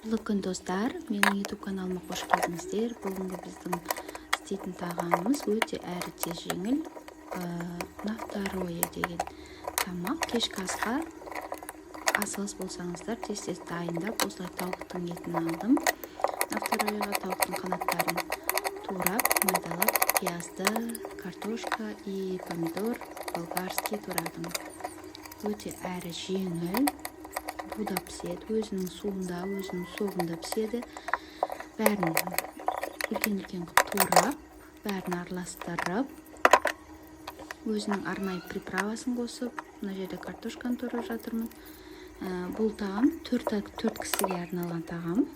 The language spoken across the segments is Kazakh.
Қайырлы күн достар, менің YouTube каналыма қош келдіңіздер. Бүгінгі біздің істейтін тағамымыз өте әрі тез жеңіл. На второе деген тамақ. Кешкі асқа асығыс болсаңыздар тез дайындап, осылай тауықтың етін алдым. На второйға тауықтың қанаттарын турап, майдалап, пиязды, картошка и помидор болгарский турадым. Өте әрі жеңіл. Буда піседі, өзінің суында, өзінің соғында піседі. Бәрін үлкен-үлкен қып турап, бәрін араластырып, өзінің арнайы приправасын қосып, мына жерде картошканы турап жатырмын. Бұл тағам 4 кісіге арналған тағам.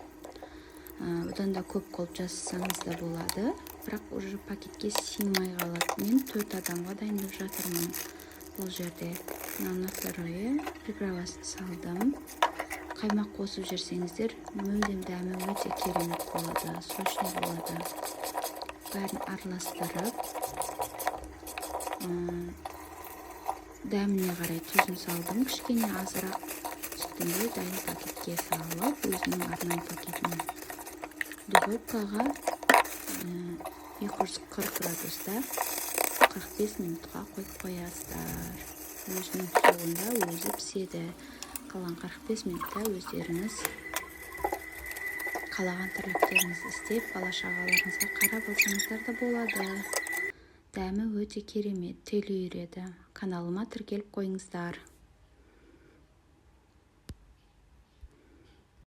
Бұдан да көп қылып жасасаңыз да болады, бірақ уже пакетке сыймай қалады. Мен 4 адамға дайындап жатырмын. Бұл жерде на второе приправасын салдым. Қаймақ қосып жүрсеңіздер, мүлдем дәмі өте керемет болады, сочный болады. Бәрін араластырып, дәміне қарай тұзын салдым, кішкене азырақ. Үстінде дайын пакетке салып, өзінің арнайы пакетіне духовкаға 240 градуста 45 минутқа қойып қоясыздар. Өзінің суында өзі піседі. Қалған 45 минутта өздеріңіз қалаған тірліктеріңізді істеп, бала-шағаларыңызға қарап алсаңыздар да болады. Дәмі өте керемет, тіл үйіреді. Каналыма тіркеліп қойыңыздар.